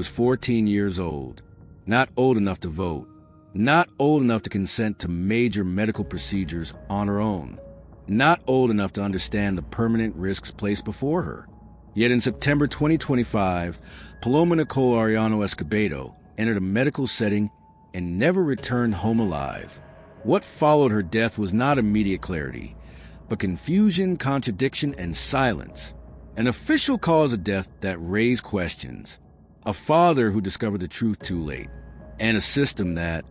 was 14 years old, not old enough to vote, not old enough to consent to major medical procedures on her own, not old enough to understand the permanent risks placed before her. Yet in September 2025, Paloma Nicole Arellano Escobedo entered a medical setting and never returned home alive. What followed her death was not immediate clarity, but confusion, contradiction, and silence. An official cause of death that raised questions. A father who discovered the truth too late. And a system that,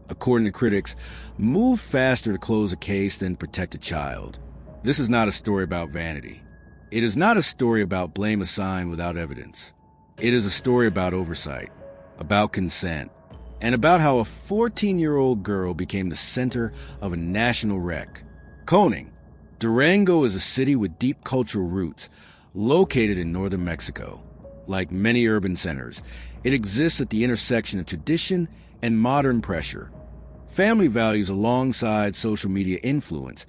according to critics, moved faster to close a case than protect a child. This is not a story about vanity. It is not a story about blame assigned without evidence. It is a story about oversight, about consent, and about how a 14-year-old girl became the center of a national wreck. Koning, Durango is a city with deep cultural roots, located in northern Mexico. Like many urban centers, it exists at the intersection of tradition and modern pressure. Family values alongside social media influence,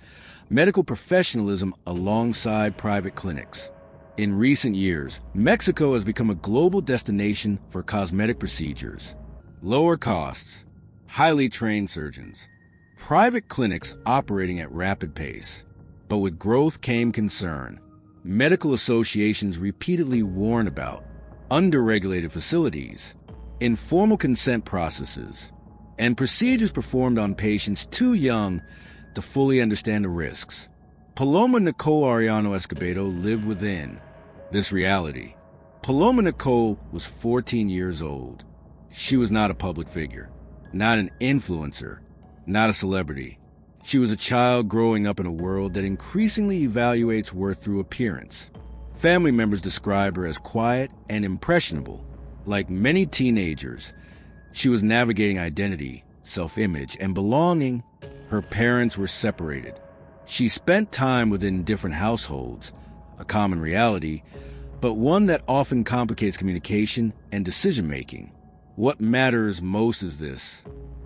medical professionalism alongside private clinics. In recent years, Mexico has become a global destination for cosmetic procedures. Lower costs, highly trained surgeons, private clinics operating at rapid pace. But with growth came concern. Medical associations repeatedly warn about underregulated facilities, informal consent processes, and procedures performed on patients too young to fully understand the risks. Paloma Nicole Arellano Escobedo lived within this reality. Paloma Nicole was 14 years old. She was not a public figure, not an influencer, not a celebrity. She was a child growing up in a world that increasingly evaluates worth through appearance. Family members describe her as quiet and impressionable. Like many teenagers, she was navigating identity, self-image, and belonging. Her parents were separated. She spent time within different households, a common reality, but one that often complicates communication and decision-making. What matters most is this.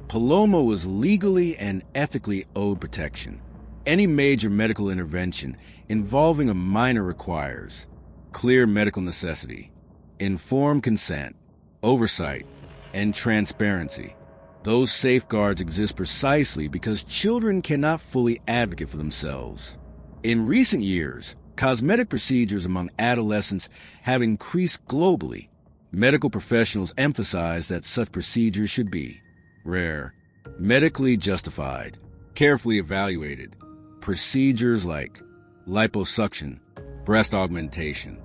Paloma was legally and ethically owed protection. Any major medical intervention involving a minor requires clear medical necessity, informed consent, oversight, and transparency. Those safeguards exist precisely because children cannot fully advocate for themselves. In recent years, cosmetic procedures among adolescents have increased globally. Medical professionals emphasize that such procedures should be rare, medically justified, carefully evaluated. Procedures like liposuction, breast augmentation,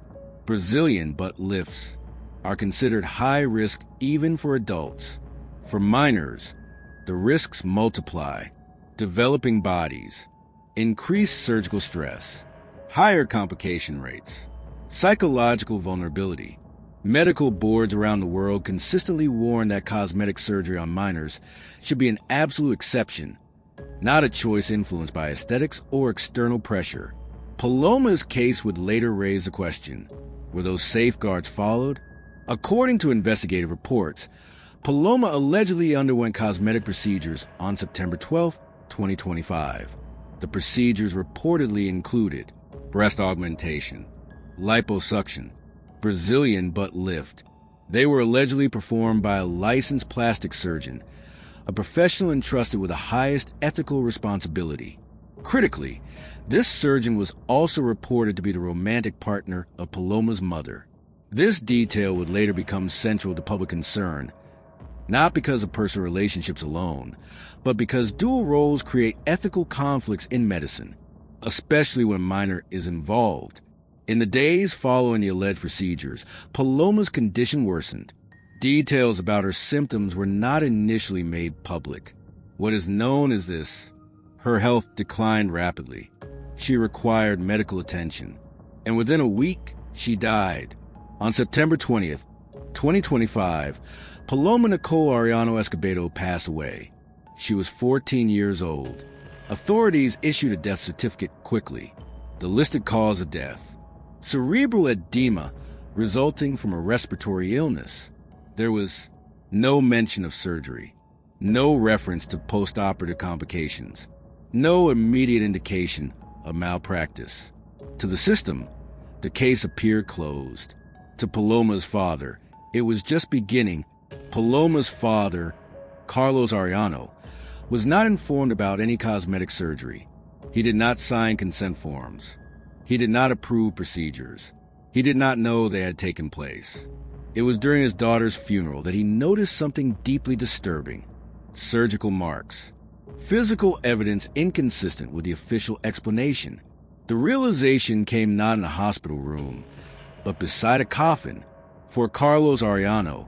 Brazilian butt lifts are considered high risk even for adults. For minors, the risks multiply. Developing bodies, increased surgical stress, higher complication rates, psychological vulnerability. Medical boards around the world consistently warn that cosmetic surgery on minors should be an absolute exception, not a choice influenced by aesthetics or external pressure. Paloma's case would later raise the question, were those safeguards followed? According to investigative reports, Paloma allegedly underwent cosmetic procedures on September 12, 2025. The procedures reportedly included breast augmentation, liposuction, Brazilian butt lift. They were allegedly performed by a licensed plastic surgeon, a professional entrusted with the highest ethical responsibility. Critically, this surgeon was also reported to be the romantic partner of Paloma's mother. This detail would later become central to public concern, not because of personal relationships alone, but because dual roles create ethical conflicts in medicine, especially when a minor is involved. In the days following the alleged procedures, Paloma's condition worsened. Details about her symptoms were not initially made public. What is known is this: her health declined rapidly. She required medical attention, and within a week, she died. On September 20th, 2025, Paloma Nicole Arellano Escobedo passed away. She was 14 years old. Authorities issued a death certificate quickly. The listed cause of death: cerebral edema resulting from a respiratory illness. There was no mention of surgery, no reference to post-operative complications, no immediate indication of malpractice. To the system, the case appeared closed. To Paloma's father, It was just beginning. Paloma's father, Carlos Arellano, was not informed about any cosmetic surgery. He did not sign consent forms. He did not approve procedures. He did not know they had taken place. It was during his daughter's funeral that he noticed something deeply disturbing: surgical marks. Physical evidence inconsistent with the official explanation. The realization came not in a hospital room, but beside a coffin. For Carlos Arellano,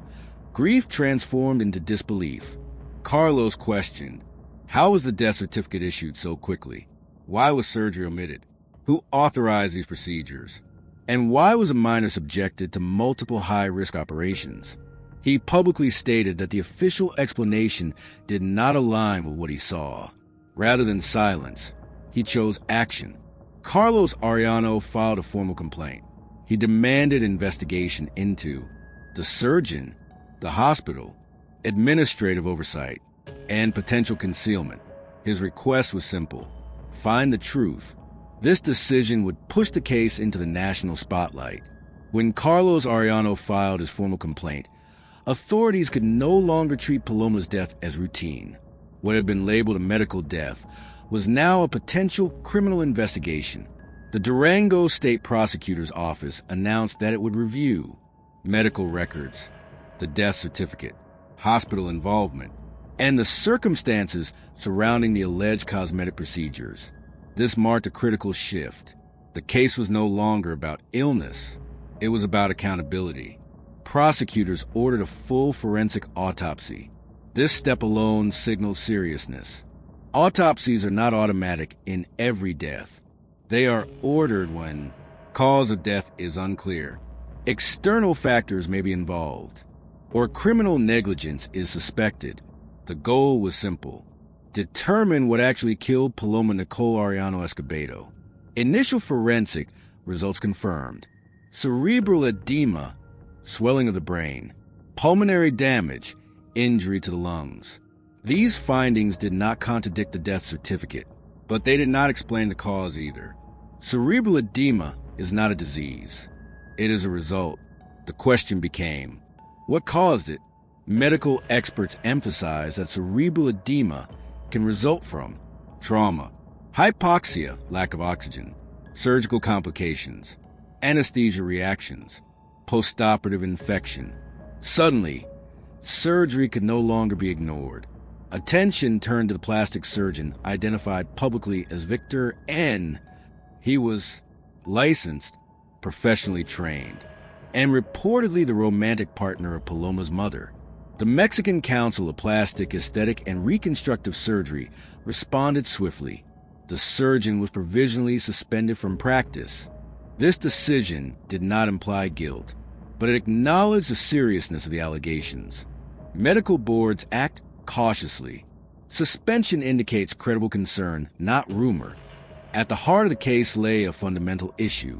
grief transformed into disbelief. Carlos questioned, how was the death certificate issued so quickly? Why was surgery omitted? Who authorized these procedures? And why was a minor subjected to multiple high-risk operations? He publicly stated that the official explanation did not align with what he saw. Rather than silence, he chose action. Carlos Arellano filed a formal complaint. He demanded investigation into the surgeon, the hospital, administrative oversight, and potential concealment. His request was simple: find the truth. This decision would push the case into the national spotlight. When Carlos Arellano filed his formal complaint, authorities could no longer treat Paloma's death as routine. What had been labeled a medical death was now a potential criminal investigation. The Durango State Prosecutor's Office announced that it would review medical records, the death certificate, hospital involvement, and the circumstances surrounding the alleged cosmetic procedures. This marked a critical shift. The case was no longer about illness. It was about accountability. Prosecutors ordered a full forensic autopsy. This step alone signaled seriousness. Autopsies are not automatic in every death. They are ordered when cause of death is unclear, external factors may be involved, or criminal negligence is suspected. The goal was simple: determine what actually killed Paloma Nicole Arellano Escobedo. Initial forensic results confirmed: cerebral edema, swelling of the brain; pulmonary damage, injury to the lungs. These findings did not contradict the death certificate, but they did not explain the cause either. Cerebral edema is not a disease. It is a result. The question became, what caused it? Medical experts emphasize that cerebral edema can result from trauma, hypoxia, lack of oxygen, surgical complications, anesthesia reactions, postoperative infection. Suddenly, surgery could no longer be ignored. Attention turned to the plastic surgeon, identified publicly as Victor N. He was licensed, professionally trained, and reportedly the romantic partner of Paloma's mother. The Mexican Council of Plastic, Aesthetic, and Reconstructive Surgery responded swiftly. The surgeon was provisionally suspended from practice. This decision did not imply guilt, but it acknowledged the seriousness of the allegations. Medical boards act cautiously. Suspension indicates credible concern, not rumor. At the heart of the case lay a fundamental issue: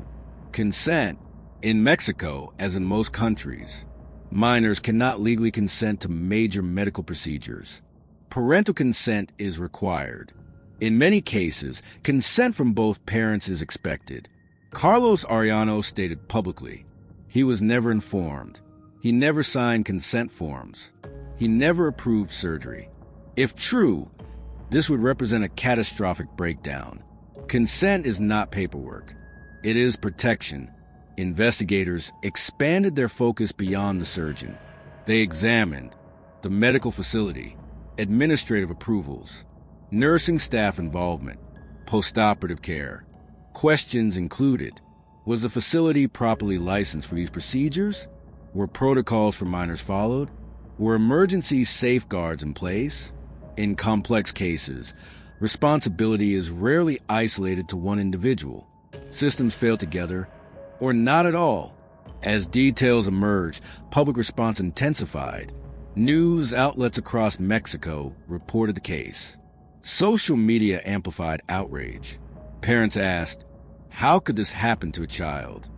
consent. In Mexico, as in most countries, minors cannot legally consent to major medical procedures. Parental consent is required. In many cases, consent from both parents is expected. Carlos Arellano stated publicly, he was never informed. He never signed consent forms. He never approved surgery. If true, this would represent a catastrophic breakdown. Consent is not paperwork. It is protection. Investigators expanded their focus beyond the surgeon. They examined the medical facility, administrative approvals, nursing staff involvement, postoperative care. Questions included: was the facility properly licensed for these procedures? Were protocols for minors followed? Were emergency safeguards in place? In complex cases, responsibility is rarely isolated to one individual. Systems fail together, or not at all. As details emerged, public response intensified. News outlets across Mexico reported the case. Social media amplified outrage. Parents asked, how could this happen to a child?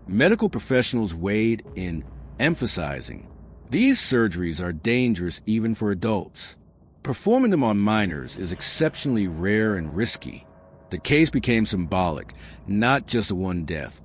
Medical professionals weighed in, emphasizing, these surgeries are dangerous even for adults. Performing them on minors is exceptionally rare and risky. The case became symbolic, not just of one death,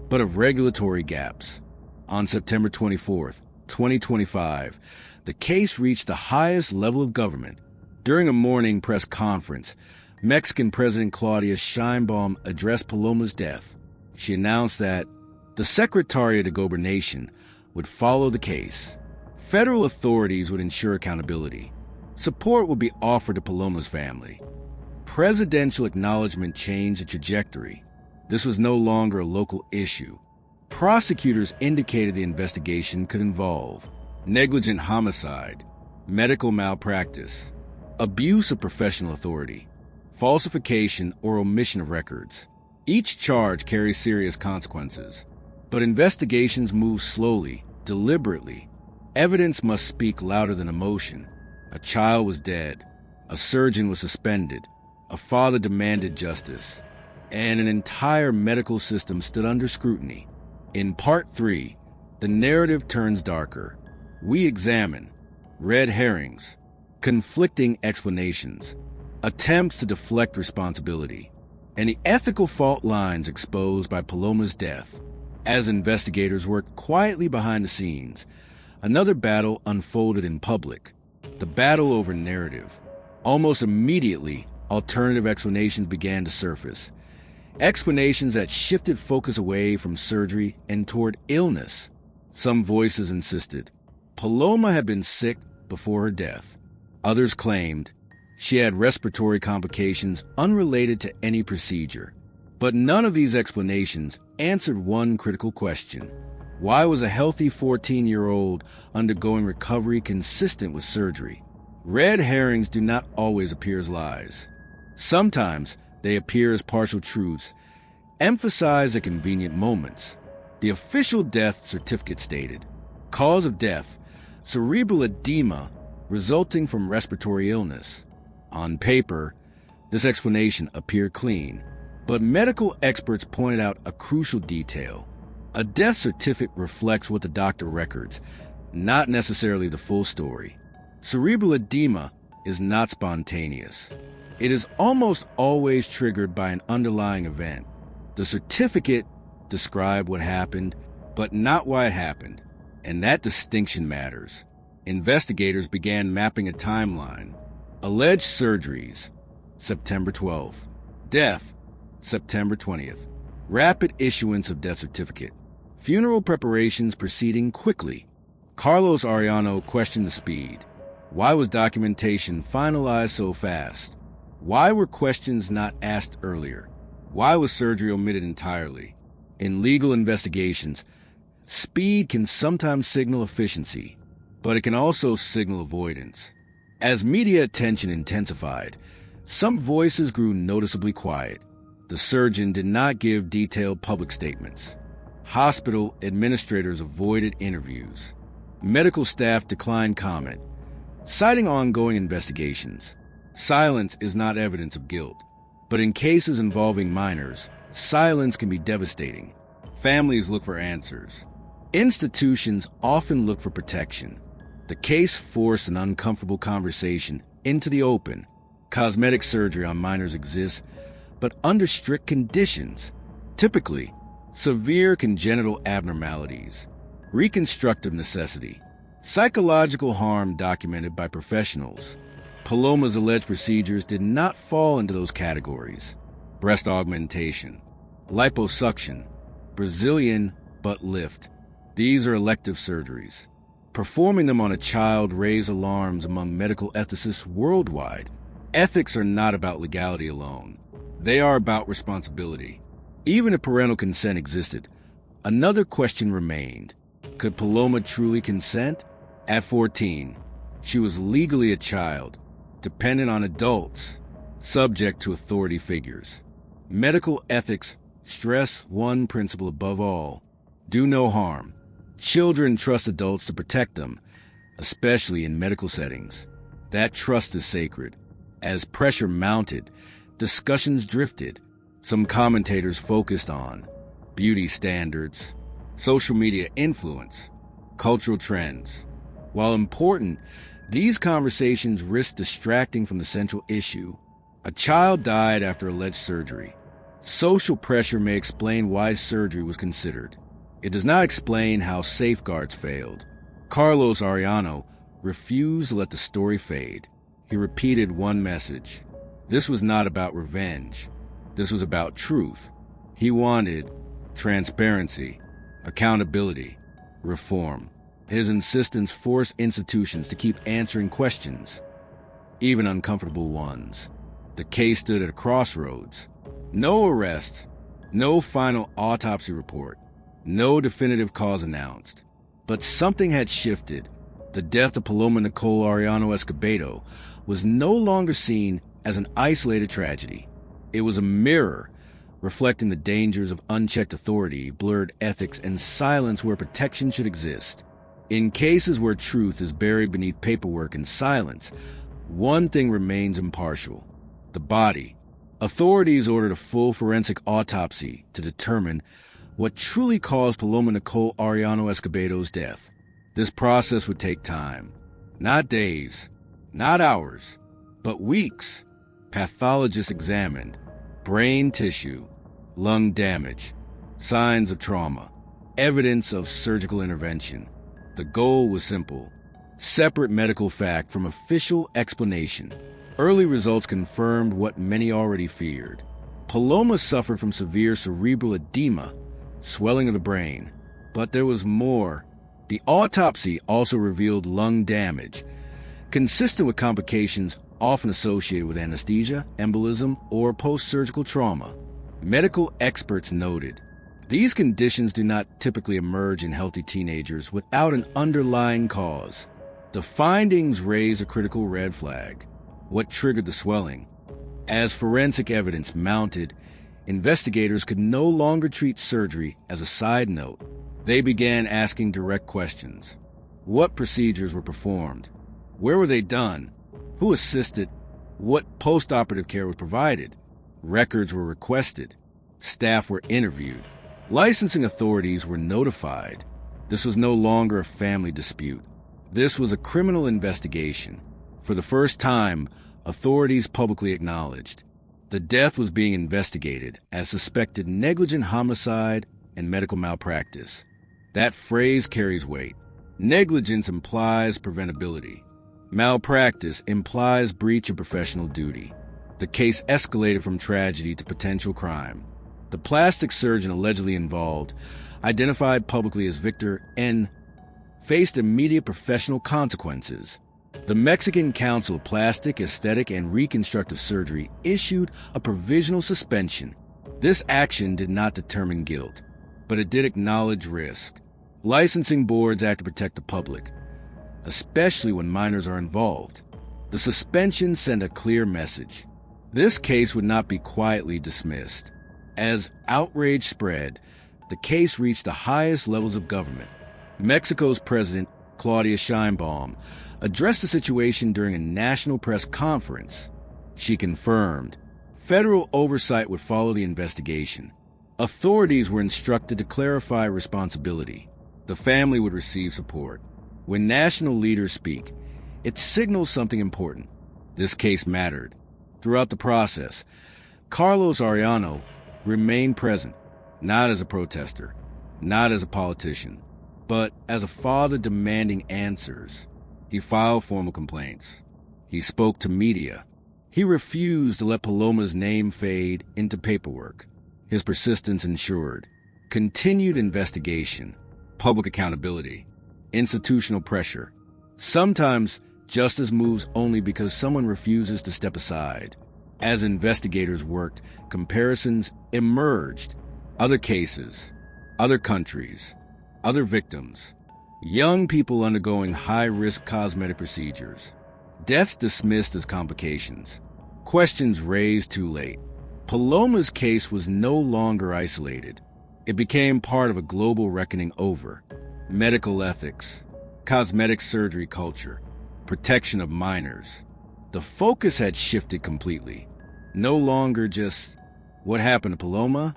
but of regulatory gaps. On September 24th, 2025, the case reached the highest level of government. During a morning press conference, Mexican President Claudia Sheinbaum addressed Paloma's death. She announced that the Secretariat of Gobernación would follow the case. Federal authorities would ensure accountability. Support would be offered to Paloma's family. Presidential acknowledgement changed the trajectory. This was no longer a local issue. Prosecutors indicated the investigation could involve negligent homicide, medical malpractice, abuse of professional authority, falsification or omission of records. Each charge carries serious consequences, but investigations move slowly, deliberately. Evidence must speak louder than emotion. A child was dead. A surgeon was suspended. A father demanded justice. And an entire medical system stood under scrutiny. In Part 3, the narrative turns darker. We examine red herrings, conflicting explanations, attempts to deflect responsibility, and the ethical fault lines exposed by Paloma's death. As investigators worked quietly behind the scenes, another battle unfolded in public, the battle over narrative. Almost immediately, alternative explanations began to surface. Explanations that shifted focus away from surgery and toward illness. Some voices insisted Paloma had been sick before her death. Others claimed she had respiratory complications unrelated to any procedure. But none of these explanations answered one critical question. Why was a healthy 14-year-old undergoing recovery consistent with surgery? Red herrings do not always appear as lies. Sometimes they appear as partial truths, emphasized at convenient moments. The official death certificate stated, cause of death, cerebral edema resulting from respiratory illness. On paper, this explanation appeared clean, but medical experts pointed out a crucial detail. A death certificate reflects what the doctor records, not necessarily the full story. Cerebral edema is not spontaneous. It is almost always triggered by an underlying event. The certificate described what happened, but not why it happened, and that distinction matters. Investigators began mapping a timeline. Alleged surgeries, September 12th. Death, September 20th. Rapid issuance of death certificate. Funeral preparations proceeding quickly. Carlos Arellano questioned the speed. Why was documentation finalized so fast? Why were questions not asked earlier? Why was surgery omitted entirely? In legal investigations, speed can sometimes signal efficiency, but it can also signal avoidance. As media attention intensified, some voices grew noticeably quiet. The surgeon did not give detailed public statements. Hospital administrators avoided interviews. Medical staff declined comment, citing ongoing investigations. Silence is not evidence of guilt, but in cases involving minors, silence can be devastating. Families look for answers. Institutions often look for protection. The case forced an uncomfortable conversation into the open. Cosmetic surgery on minors exists, but under strict conditions. Typically, severe congenital abnormalities, reconstructive necessity, psychological harm documented by professionals. Paloma's alleged procedures did not fall into those categories. Breast augmentation, liposuction, Brazilian butt lift. These are elective surgeries. Performing them on a child raised alarms among medical ethicists worldwide. Ethics are not about legality alone. They are about responsibility. Even if parental consent existed, another question remained. Could Paloma truly consent? At 14, she was legally a child, dependent on adults, subject to authority figures. Medical ethics stress one principle above all: do no harm. Children trust adults to protect them, especially in medical settings. That trust is sacred. As pressure mounted, discussions drifted. Some commentators focused on beauty standards, social media influence, cultural trends. While important, these conversations risk distracting from the central issue. A child died after alleged surgery. Social pressure may explain why surgery was considered. It does not explain how safeguards failed. Carlos Arellano refused to let the story fade. He repeated one message. This was not about revenge. This was about truth. He wanted transparency, accountability, reform. His insistence forced institutions to keep answering questions, even uncomfortable ones. The case stood at a crossroads. No arrests, no final autopsy report, no definitive cause announced. But something had shifted. The death of Paloma Nicole Arellano Escobedo was no longer seen as an isolated tragedy. It was a mirror reflecting the dangers of unchecked authority, blurred ethics, and silence where protection should exist. In cases where truth is buried beneath paperwork and silence, one thing remains impartial: the body. Authorities ordered a full forensic autopsy to determine what truly caused Paloma Nicole Arellano Escobedo's death. This process would take time. Not days, not hours, but weeks. Pathologists examined brain tissue, lung damage, signs of trauma, evidence of surgical intervention. The goal was simple: separate medical fact from official explanation. Early results confirmed what many already feared. Paloma suffered from severe cerebral edema, swelling of the brain. But there was more. The autopsy also revealed lung damage, consistent with complications often associated with anesthesia, embolism, or post-surgical trauma. Medical experts noted these conditions do not typically emerge in healthy teenagers without an underlying cause. The findings raised a critical red flag. What triggered the swelling? As forensic evidence mounted, investigators could no longer treat surgery as a side note. They began asking direct questions. What procedures were performed? Where were they done? Who assisted? What post-operative care was provided? Records were requested. Staff were interviewed. Licensing authorities were notified. This was no longer a family dispute. This was a criminal investigation. For the first time, authorities publicly acknowledged the death was being investigated as suspected negligent homicide and medical malpractice. That phrase carries weight. Negligence implies preventability. Malpractice implies breach of professional duty. The case escalated from tragedy to potential crime. The plastic surgeon allegedly involved, identified publicly as Victor N., faced immediate professional consequences. The Mexican Council of Plastic, Aesthetic, and Reconstructive Surgery issued a provisional suspension. This action did not determine guilt, but it did acknowledge risk. Licensing boards act to protect the public, especially when minors are involved. The suspension sent a clear message. This case would not be quietly dismissed. As outrage spread, the case reached the highest levels of government. Mexico's President, Claudia Sheinbaum, addressed the situation during a national press conference. She confirmed federal oversight would follow the investigation. Authorities were instructed to clarify responsibility. The family would receive support. When national leaders speak, it signals something important. This case mattered. Throughout the process, Carlos Arellano remained present, not as a protester, not as a politician, but as a father demanding answers. He filed formal complaints. He spoke to media. He refused to let Paloma's name fade into paperwork. His persistence ensured continued investigation, public accountability, institutional pressure. Sometimes justice moves only because someone refuses to step aside. As investigators worked, comparisons emerged. Other cases, other countries, other victims, young people undergoing high-risk cosmetic procedures, deaths dismissed as complications, questions raised too late. Paloma's case was no longer isolated. It became part of a global reckoning over medical ethics, cosmetic surgery culture, protection of minors. The focus had shifted completely. No longer just what happened to Paloma,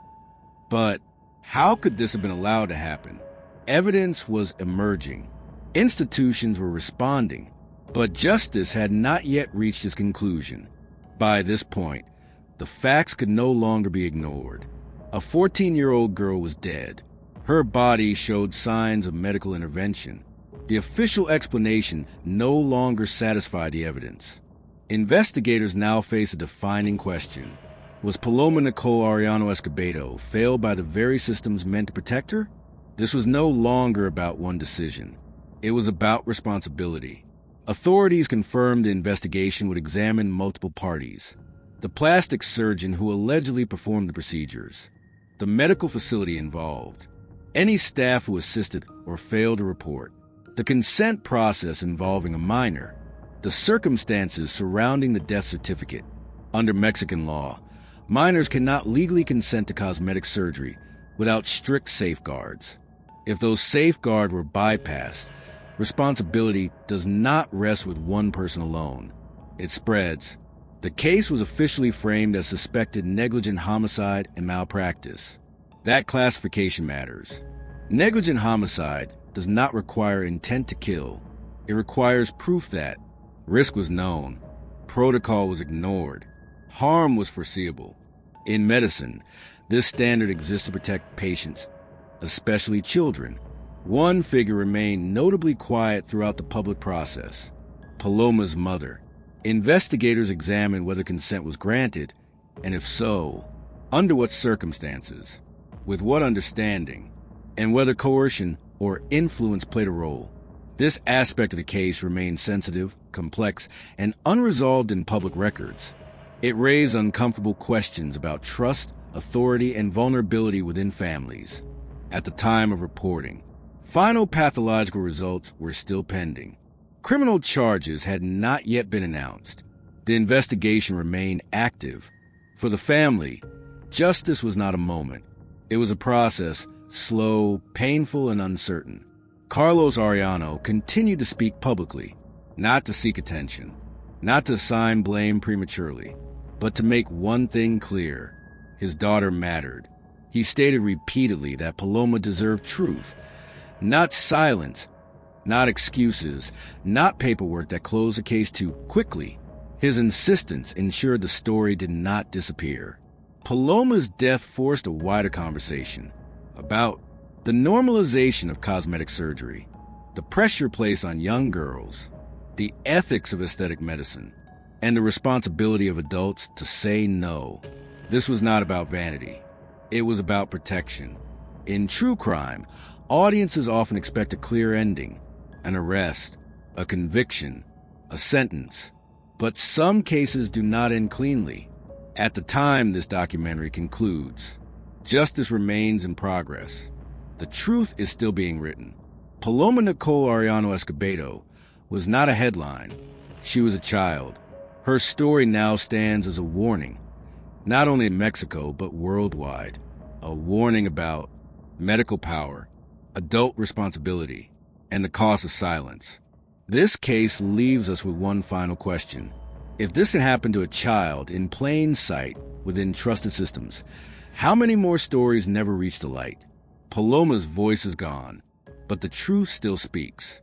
but how could this have been allowed to happen? Evidence was emerging. Institutions were responding, but justice had not yet reached its conclusion. By this point, the facts could no longer be ignored. A 14-year-old girl was dead. Her body showed signs of medical intervention. The official explanation no longer satisfied the evidence. Investigators now face a defining question. Was Paloma Nicole Arellano Escobedo failed by the very systems meant to protect her? This was no longer about one decision. It was about responsibility. Authorities confirmed the investigation would examine multiple parties. The plastic surgeon who allegedly performed the procedures, the medical facility involved, any staff who assisted or failed to report, the consent process involving a minor, the circumstances surrounding the death certificate. Under Mexican law, minors cannot legally consent to cosmetic surgery without strict safeguards. If those safeguards were bypassed, responsibility does not rest with one person alone. It spreads. The case was officially framed as suspected negligent homicide and malpractice. That classification matters. Negligent homicide does not require intent to kill. It requires proof that risk was known, protocol was ignored, harm was foreseeable. In medicine, this standard exists to protect patients, especially children. One figure remained notably quiet throughout the public process: Paloma's mother. Investigators examined whether consent was granted, and if so, under what circumstances, with what understanding, and whether coercion or influence played a role. This aspect of the case remained sensitive, complex, and unresolved in public records. It raised uncomfortable questions about trust, authority, and vulnerability within families. At the time of reporting, final pathological results were still pending. Criminal charges had not yet been announced. The investigation remained active. For the family, justice was not a moment. It was a process, slow, painful, and uncertain. Carlos Arellano continued to speak publicly, not to seek attention, not to assign blame prematurely, but to make one thing clear: his daughter mattered. He stated repeatedly that Paloma deserved truth, not silence, not excuses, not paperwork that closed the case too quickly. His insistence ensured the story did not disappear. Paloma's death forced a wider conversation about the normalization of cosmetic surgery, the pressure placed on young girls, the ethics of aesthetic medicine, and the responsibility of adults to say no. This was not about vanity. It was about protection. In true crime, audiences often expect a clear ending, an arrest, a conviction, a sentence. But some cases do not end cleanly. At the time this documentary concludes, justice remains in progress. The truth is still being written. Paloma Nicole Arellano Escobedo was not a headline. She was a child. Her story now stands as a warning, not only in Mexico, but worldwide. A warning about medical power, adult responsibility, and the cost of silence. This case leaves us with one final question. If this had happened to a child in plain sight within trusted systems, how many more stories never reach the light? Paloma's voice is gone, but the truth still speaks.